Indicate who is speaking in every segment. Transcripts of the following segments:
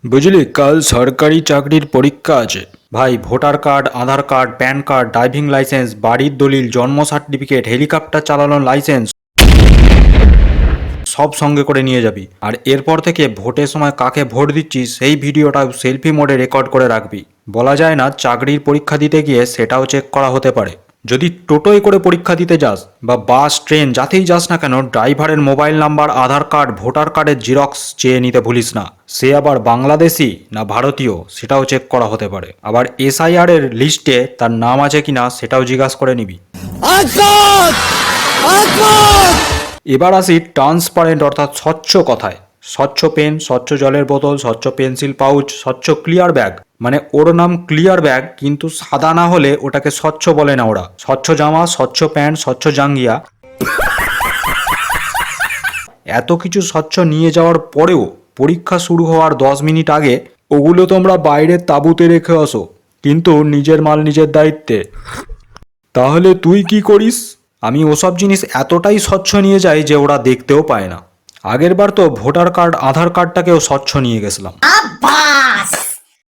Speaker 1: বুঝলি, কাল সরকারি চাকরির পরীক্ষা আছে। ভাই, voter card, Aadhaar card, PAN card, driving licence, বাড়ির দলিল, জন্ম সার্টিফিকেট, হেলিকপ্টার চালানোর লাইসেন্স সব সঙ্গে করে নিয়ে যাবি। আর এরপর থেকে ভোটের সময় কাকে ভোট দিচ্ছিস সেই ভিডিওটা সেলফি মোডে রেকর্ড করে রাখবি। বলা যায় না, চাকরির পরীক্ষা দিতে গিয়ে সেটাও চেক করা হতে পারে। যদি টোটোয় করে পরীক্ষা দিতে যাস বা বাস, ট্রেন, যাতেই যাস না কেন, ড্রাইভারের মোবাইল নাম্বার, আধার কার্ড, ভোটার কার্ডের জেরক্স চেয়ে নিতে ভুলিস না। সে আবার বাংলাদেশি না ভারতীয় সেটাও চেক করা হতে পারে। আবার এসআইআর এর লিস্টে তার নাম আছে কিনা সেটাও জিজ্ঞাসা করে নিবি। এবার আসি ট্রান্সপারেন্ট অর্থাৎ স্বচ্ছ কথায়। স্বচ্ছ পেন, স্বচ্ছ জলের বোতল, স্বচ্ছ পেন্সিল পাউচ, স্বচ্ছ ক্লিয়ার ব্যাগ। মানে ওর নাম ক্লিয়ার ব্যাগ, কিন্তু সাদা না হলে ওটাকে স্বচ্ছ বলে না ওরা। স্বচ্ছ জামা, স্বচ্ছ প্যান্ট, স্বচ্ছ জাঙ্গিয়া, এত কিছু স্বচ্ছ নিয়ে যাওয়ার পরেও পরীক্ষা শুরু হওয়ার 10 মিনিট আগে ওগুলো তোমরা বাইরের তাঁবুতে রেখে আসো, কিন্তু নিজের মাল নিজের দায়িত্বে। তাহলে তুই কি করিস? আমি ওসব জিনিস এতটাই স্বচ্ছ নিয়ে যাই যে ওরা দেখতেও পায় না। আগের বার তো ভোটার কার্ড, আধার কার্ডটাকেও স্বচ্ছ নিয়ে গেছিলাম।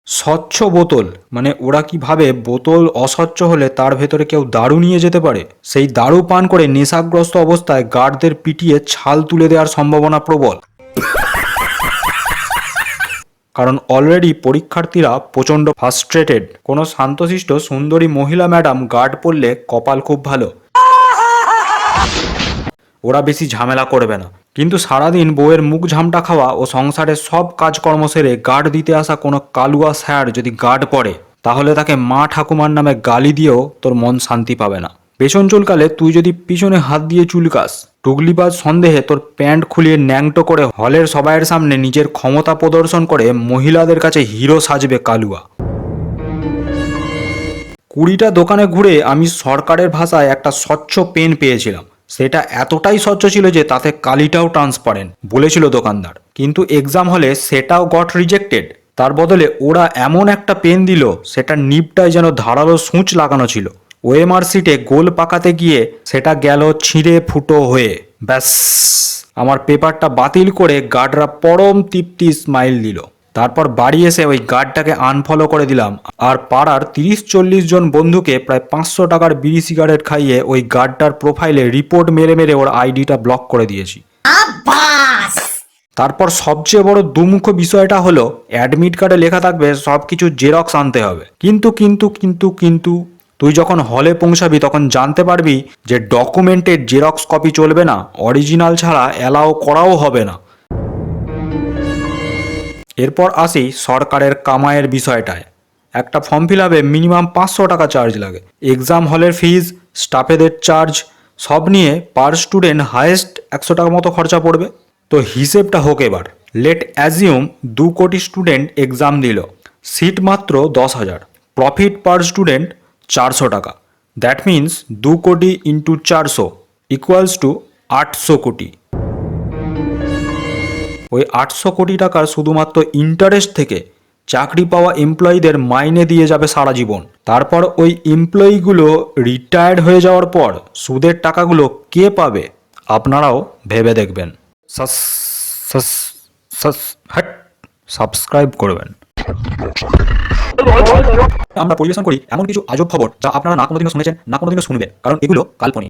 Speaker 1: স্বচ্ছ বোতল, মানে ওরা কি ভাবে বোতল অস্বচ্ছ হলে তার ভেতরে কেউ দারু নিয়ে যেতে পারে? সেই দারু পান করে নেশাগ্রস্ত অবস্থায় গার্ডদের পিটিয়ে ছাল তুলে দেওয়ার সম্ভাবনা প্রবল। কারণ অলরেডি পরীক্ষার্থীরা প্রচণ্ড ফ্রাস্ট্রেটেড। কোনো শান্তশিষ্ট সুন্দরী মহিলা ম্যাডাম গার্ড পরলে কপাল খুব ভালো, ওরা বেশি ঝামেলা করবে না। কিন্তু সারাদিন বউয়ের মুখ ঝামটা খাওয়া ও সংসারের সব কাজকর্ম সেরে গার্ড দিতে আসা কোনো কালুয়া স্যার যদি গার্ড পড়ে, তাহলে তাকে মা ঠাকুমার নামে গালি দিয়েও তোর মন শান্তি পাবে না। পেছন চুলকালে তুই যদি পিছনে হাত দিয়ে চুলকাস, টুকলিবাজ সন্দেহে তোর প্যান্ট খুলিয়ে ন্যাংটো করে হলের সবাইয়ের সামনে নিজের ক্ষমতা প্রদর্শন করে মহিলাদের কাছে হিরো সাজবে কালুয়া। 20টা দোকানে ঘুরে আমি সরকারের ভাষায় একটা স্বচ্ছ পেন পেয়েছিলাম। সেটা এতটাই স্বচ্ছ ছিল যে তাতে কালিটাও ট্রান্সপারেন্ট বলেছিল দোকানদার। কিন্তু এক্সাম হলে সেটাও গট রিজেক্টেড। তার বদলে ওরা এমন একটা পেন দিল, সেটার নিবটায় যেন ধারালো সূঁচ লাগানো ছিল। ওএমআর সিটে গোল পাকাতে গিয়ে সেটা গেল ছিঁড়ে ফুটো হয়ে। ব্যাস, আমার পেপারটা বাতিল করে গার্ডরা পরম তৃপ্তি স্মাইল দিল। তারপর বাড়ি এসে ওই গার্ডটাকে আনফলো করে দিলাম, আর পাড়ার 30-40 জন বন্ধুকে প্রায় 500 টাকার বিড়ি সিগারেট খাইয়ে ওই গার্ডটার প্রোফাইলে রিপোর্ট মেরে মেরে ওর আইডিটা ব্লক করে দিয়েছি। তারপর সবচেয়ে বড় দুমুখ বিষয়টা হলো, অ্যাডমিট কার্ডে লেখা থাকবে সব কিছু জেরক্স আনতে হবে। কিন্তু কিন্তু কিন্তু কিন্তু তুই যখন হলে পৌঁছাবি তখন জানতে পারবি যে ডকুমেন্টের জেরক্স কপি চলবে না, অরিজিনাল ছাড়া অ্যালাও করাও হবে না। এরপর আসি সরকারের কামাইয়ের বিষয়টায়। একটা ফর্ম ফিল আপে মিনিমাম 500 টাকা চার্জ লাগে। এক্সাম হলের ফিজ, স্টাফেদের চার্জ সব নিয়ে পার স্টুডেন্ট হায়েস্ট 100 টাকা মতো খরচা পড়বে। তো হিসেবটা হোক এবার। লেট অ্যাজিউম 2 কোটি স্টুডেন্ট এক্সাম দিল, সিট মাত্র 10,000, প্রফিট পার স্টুডেন্ট 400 টাকা। দ্যাট মিন্স 2 কোটি ইন্টু 400 ইকুয়ালস টু 800 কোটি। ওই 800 কোটি টাকার শুধুমাত্র ইন্টারেস্ট থেকে চাকরি পাওয়া এমপ্লয়ীদের মাইনে দিয়ে যাবে সারা জীবন। তারপর ওই এমপ্লয়িগুলো রিটায়ার্ড হয়ে যাওয়ার পর সুদের টাকাগুলো কে পাবে? আপনারাও ভেবে দেখবেন। সাবস্ক্রাইব করবেন। আমরা পরিবেশন করি এমন কিছু আজব খবর যা আপনারা না কোনোদিনও শুনেছেন, না কোনোদিনও শুনবেন, কারণ এগুলো কাল্পনিক।